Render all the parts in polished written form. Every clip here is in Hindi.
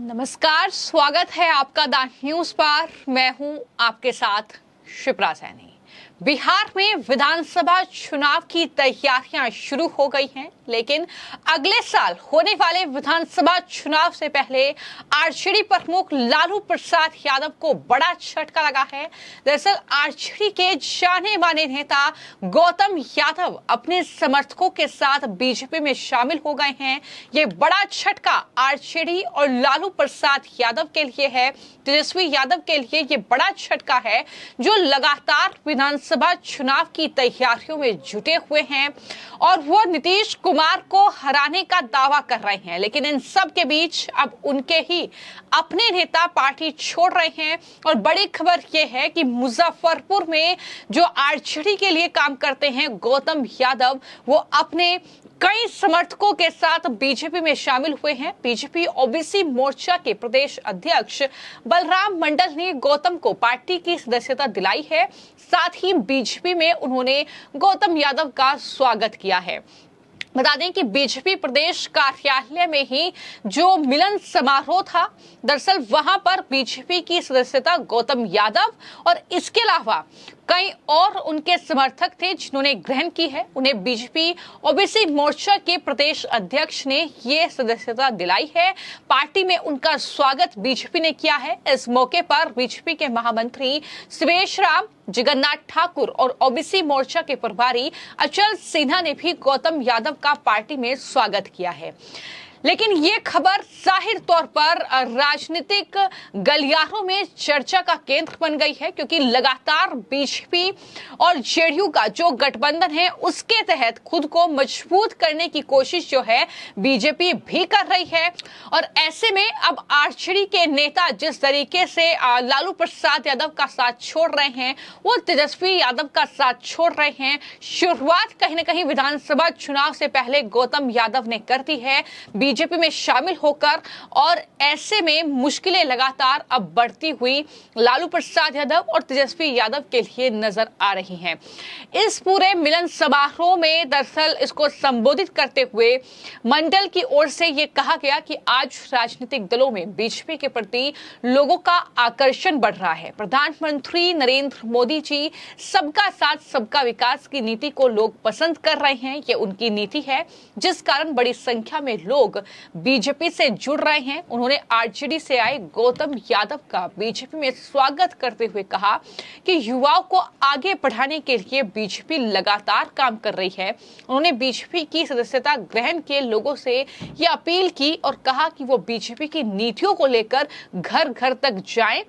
नमस्कार, स्वागत है आपका द न्यूज पर। मैं हूं आपके साथ शिप्रा सैनी। बिहार में विधानसभा चुनाव की तैयारियां शुरू हो गई हैं, लेकिन अगले साल होने वाले विधानसभा चुनाव से पहले आरजेडी प्रमुख लालू प्रसाद यादव को बड़ा झटका लगा है। दरअसल आरजेडी के जाने माने नेता गौतम यादव अपने समर्थकों के साथ बीजेपी में शामिल हो गए हैं। ये बड़ा झटका आरजेडी और लालू प्रसाद यादव के लिए है। तेजस्वी यादव के लिए ये बड़ा झटका है, जो लगातार विधानसभा चुनाव की तैयारियों में जुटे हुए हैं और वो नीतीश कुमार को हराने का दावा कर रहे हैं। लेकिन इन सब के बीच अब उनके ही अपने नेता पार्टी छोड़ रहे हैं और बड़ी खबर ये है कि मुजफ्फरपुर में जो आरजेडी के लिए काम करते हैं गौतम यादव, वो अपने कई समर्थकों के साथ बीजेपी में शामिल हुए हैं। बीजेपी ओबीसी मोर्चा के प्रदेश अध्यक्ष बलराम मंडल ने गौतम को पार्टी की सदस्यता दिलाई है। साथ ही बीजेपी में उन्होंने गौतम यादव का स्वागत किया है। बता दें कि बीजेपी प्रदेश कार्यालय में ही जो मिलन समारोह था, दरअसल वहां पर बीजेपी की सदस्यता गौतम यादव और इसके अलावा कई और उनके समर्थक थे जिन्होंने ग्रहण की है। उन्हें बीजेपी ओबीसी मोर्चा के प्रदेश अध्यक्ष ने ये सदस्यता दिलाई है। पार्टी में उनका स्वागत बीजेपी ने किया है। इस मौके पर बीजेपी के महामंत्री शिवेश राम, जगन्नाथ ठाकुर और ओबीसी मोर्चा के प्रभारी अचल सिन्हा ने भी गौतम यादव का पार्टी में स्वागत किया है। लेकिन ये खबर जाहिर तौर पर राजनीतिक गलियारों में चर्चा का केंद्र बन गई है, क्योंकि लगातार बीजेपी और जेडीयू का जो गठबंधन है उसके तहत खुद को मजबूत करने की कोशिश जो है बीजेपी भी कर रही है। और ऐसे में अब आरजेडी के नेता जिस तरीके से लालू प्रसाद यादव का साथ छोड़ रहे हैं, वो तेजस्वी यादव का साथ छोड़ रहे हैं। शुरुआत कहीं ना कहीं विधानसभा चुनाव से पहले गौतम यादव ने कर दी है बीजेपी में शामिल होकर, और ऐसे में मुश्किलें लगातार अब बढ़ती हुई लालू प्रसाद यादव और तेजस्वी यादव के लिए नजर आ रही हैं। इस पूरे मिलन समारोह में दरअसल इसको संबोधित करते हुए मंडल की ओर से ये कहा गया कि आज राजनीतिक दलों में बीजेपी के प्रति लोगों का आकर्षण बढ़ रहा है। प्रधानमंत्री नरेंद्र मोदी जी सबका साथ सबका विकास की नीति को लोग पसंद कर रहे हैं। ये उनकी नीति है, जिस कारण बड़ी संख्या में लोग बीजेपी से जुड़ रहे हैं। उन्होंने आरजेडी से आए गौतम यादव का बीजेपी में स्वागत करते हुए कहा कि युवाओं को आगे बढ़ाने के लिए बीजेपी लगातार काम कर रही है। उन्होंने बीजेपी की सदस्यता ग्रहण के लोगों से ये अपील की और कहा कि वो बीजेपी की नीतियों को लेकर घर घर तक जाएं।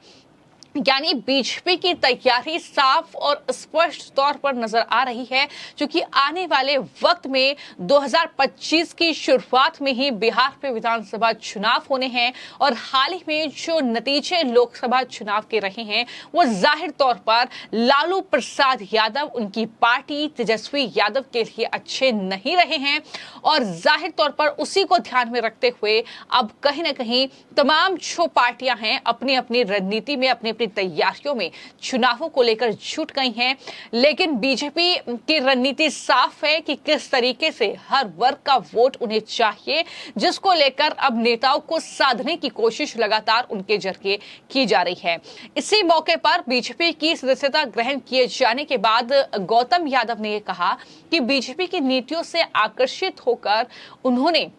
यानी बीजेपी की तैयारी साफ और स्पष्ट तौर पर नजर आ रही है, क्योंकि आने वाले वक्त में 2025 की शुरुआत में ही बिहार पे विधानसभा चुनाव होने हैं और हाल ही में जो नतीजे लोकसभा चुनाव के रहे हैं वो जाहिर तौर पर लालू प्रसाद यादव, उनकी पार्टी तेजस्वी यादव के लिए अच्छे नहीं रहे हैं। और जाहिर तौर पर उसी को ध्यान में रखते हुए अब कहीं ना कहीं तमाम जो पार्टियां हैं अपनी अपनी रणनीति में, अपनी तैयारियों में चुनावों को लेकर जुट गई हैं। लेकिन बीजेपी की रणनीति साफ है कि किस तरीके से हर वर्ग का वोट उन्हें चाहिए, जिसको लेकर अब नेताओं को साधने की कोशिश लगातार उनके जरिए की जा रही है। इसी मौके पर बीजेपी की सदस्यता ग्रहण किए जाने के बाद गौतम यादव ने यह कहा कि बीजेपी की नीतियों से आकर्षित होकर उन्होंने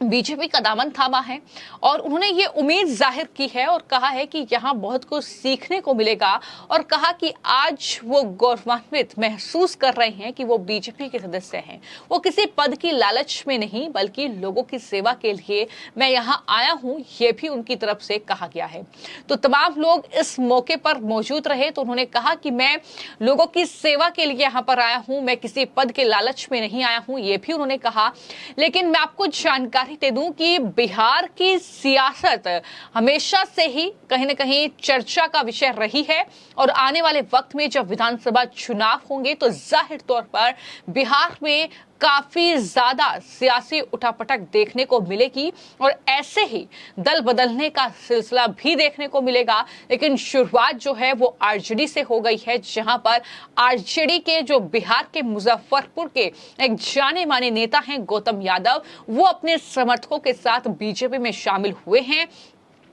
बीजेपी का दामन थामा है और उन्होंने ये उम्मीद जाहिर की है और कहा है कि यहाँ बहुत कुछ सीखने को मिलेगा। और कहा कि आज वो गौरवान्वित महसूस कर रहे हैं कि वो बीजेपी के सदस्य हैं। वो किसी पद की लालच में नहीं, बल्कि लोगों की सेवा के लिए मैं यहाँ आया हूँ, ये भी उनकी तरफ से कहा गया है। तो तमाम लोग इस मौके पर मौजूद रहे तो उन्होंने कहा कि मैं लोगों की सेवा के लिए यहाँ पर आया हूँ, मैं किसी पद के लालच में नहीं आया हूँ, ये भी उन्होंने कहा। लेकिन मैं आपको जानकारी दे दूं कि बिहार की सियासत हमेशा से ही कहीं न कहीं चर्चा का विषय रही है और आने वाले वक्त में जब विधानसभा चुनाव होंगे तो जाहिर तौर पर बिहार में काफी ज्यादा सियासी उठापटक देखने को मिलेगी और ऐसे ही दल बदलने का सिलसिला भी देखने को मिलेगा। लेकिन शुरुआत जो है वो आरजेडी से हो गई है, जहां पर आरजेडी के जो बिहार के मुजफ्फरपुर के एक जाने माने नेता हैं गौतम यादव, वो अपने समर्थकों के साथ बीजेपी में शामिल हुए हैं।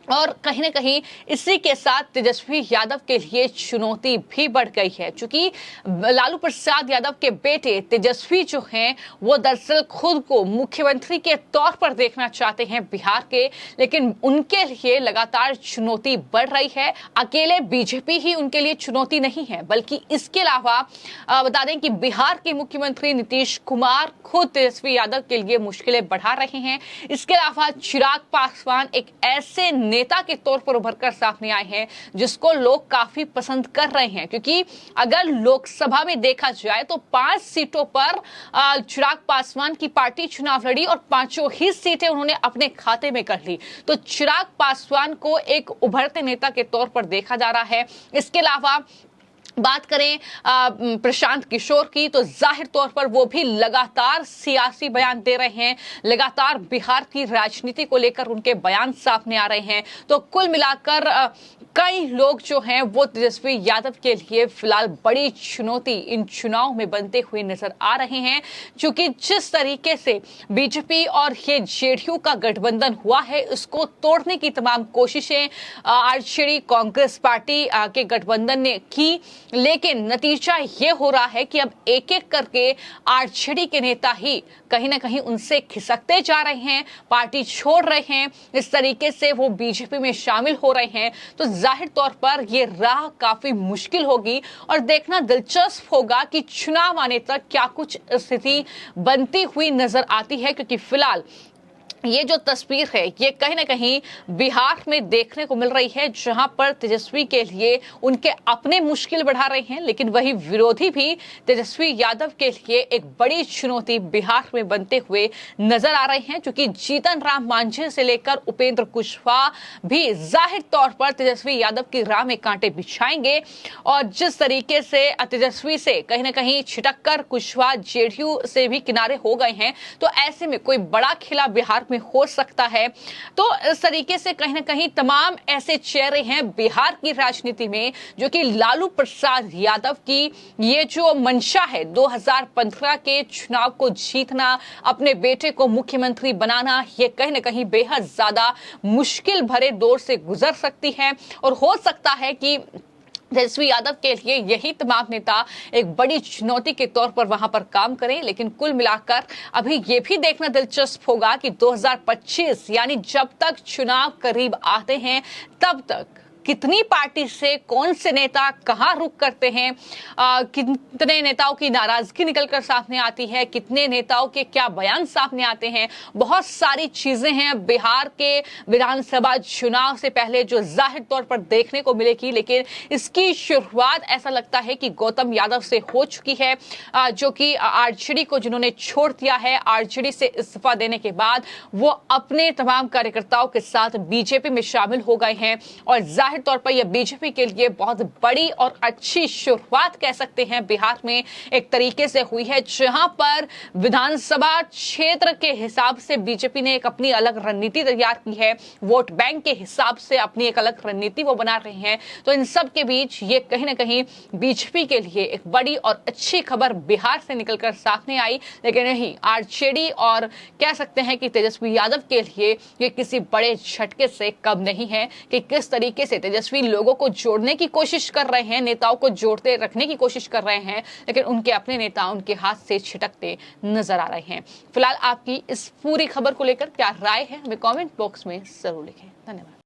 और कहीं ना कहीं इसी के साथ तेजस्वी यादव के लिए चुनौती भी बढ़ गई है, क्योंकि लालू प्रसाद यादव के बेटे तेजस्वी जो हैं वो दरअसल खुद को मुख्यमंत्री के तौर पर देखना चाहते हैं बिहार के, लेकिन उनके लिए लगातार चुनौती बढ़ रही है। अकेले बीजेपी ही उनके लिए चुनौती नहीं है, बल्कि इसके अलावा बता दें कि बिहार के मुख्यमंत्री नीतीश कुमार खुद तेजस्वी यादव के लिए मुश्किलें बढ़ा रहे हैं। इसके अलावा चिराग पासवान एक ऐसे नेता के तौर पर उभर कर सामने आए हैं जिसको लोग काफी पसंद कर रहे हैं, क्योंकि अगर लोकसभा में देखा जाए तो 5 सीटों पर चिराग पासवान की पार्टी चुनाव लड़ी और 5 ही सीटें उन्होंने अपने खाते में कर ली। तो चिराग पासवान को एक उभरते नेता के तौर पर देखा जा रहा है। इसके अलावा बात करें प्रशांत किशोर की, तो जाहिर तौर पर वो भी लगातार सियासी बयान दे रहे हैं, लगातार बिहार की राजनीति को लेकर उनके बयान सामने आ रहे हैं। तो कुल मिलाकर कई लोग जो हैं वो तेजस्वी यादव के लिए फिलहाल बड़ी चुनौती इन चुनाव में बनते हुए नजर आ रहे हैं, क्योंकि जिस तरीके से बीजेपी और ये जेडीयू का गठबंधन हुआ है उसको तोड़ने की तमाम कोशिशें आरजेडी कांग्रेस पार्टी के गठबंधन ने की, लेकिन नतीजा ये हो रहा है कि अब एक एक करके आरजेडी के नेता ही कहीं ना कहीं उनसे खिसकते जा रहे हैं, पार्टी छोड़ रहे हैं, इस तरीके से वो बीजेपी में शामिल हो रहे हैं। तो जाहिर तौर पर ये राह काफी मुश्किल होगी और देखना दिलचस्प होगा कि चुनाव आने तक क्या कुछ स्थिति बनती हुई नजर आती है, क्योंकि फिलहाल ये जो तस्वीर है ये कहीं ना कहीं बिहार में देखने को मिल रही है, जहां पर तेजस्वी के लिए उनके अपने मुश्किल बढ़ा रहे हैं, लेकिन वही विरोधी भी तेजस्वी यादव के लिए एक बड़ी चुनौती बिहार में बनते हुए नजर आ रहे हैं, क्योंकि जीतन राम मांझी से लेकर उपेंद्र कुशवाहा भी जाहिर तौर पर तेजस्वी यादव की राह में कांटे बिछाएंगे। और जिस तरीके से तेजस्वी से कहीं ना कहीं छिटक कर कुशवाहा जेडीयू से भी किनारे हो गए हैं, तो ऐसे में कोई बड़ा खिला बिहार में हो सकता है। तो इस तरीके से कहीं ना कहीं तमाम ऐसे चेहरे हैं बिहार की राजनीति में जो कि लालू प्रसाद यादव की ये जो मंशा है 2015 के चुनाव को जीतना, अपने बेटे को मुख्यमंत्री बनाना, ये कहीं ना कहीं बेहद ज्यादा मुश्किल भरे दौर से गुजर सकती है और हो सकता है कि तेजस्वी यादव के लिए यही तमाम नेता एक बड़ी चुनौती के तौर पर वहां पर काम करें। लेकिन कुल मिलाकर अभी ये भी देखना दिलचस्प होगा कि 2025 यानी जब तक चुनाव करीब आते हैं तब तक कितनी पार्टी से कौन से नेता कहां रुख करते हैं, कितने नेताओं की नाराजगी निकलकर सामने आती है, कितने नेताओं के क्या बयान सामने आते हैं। बहुत सारी चीजें हैं बिहार के विधानसभा चुनाव से पहले जो जाहिर तौर पर देखने को मिलेगी, लेकिन इसकी शुरुआत ऐसा लगता है कि गौतम यादव से हो चुकी है, जो कि आरजेडी को जिन्होंने छोड़ दिया है। आरजेडी से इस्तीफा देने के बाद वो अपने तमाम कार्यकर्ताओं के साथ बीजेपी में शामिल हो गए हैं और जाहिर तौर पर यह बीजेपी के लिए बहुत बड़ी और अच्छी शुरुआत कह सकते हैं बिहार में एक तरीके से हुई है, जहां पर विधानसभा क्षेत्र के हिसाब से बीजेपी ने एक अपनी अलग रणनीति तैयार की है, वोट बैंक के हिसाब से अपनी एक अलग रणनीति वो बना रहे हैं। तो इन सब के बीच ये कहीं ना कहीं बीजेपी के लिए एक बड़ी और अच्छी खबर बिहार से निकलकर सामने आई, लेकिन नहीं आरजेडी और कह सकते हैं कि तेजस्वी यादव के लिए ये किसी बड़े झटके से कम नहीं है कि किस तरीके से तेजस्वी लोगों को जोड़ने की कोशिश कर रहे हैं, नेताओं को जोड़ते रखने की कोशिश कर रहे हैं, लेकिन उनके अपने नेता उनके हाथ से छिटकते नजर आ रहे हैं। फिलहाल आपकी इस पूरी खबर को लेकर क्या राय है हमें कमेंट बॉक्स में जरूर लिखें। धन्यवाद।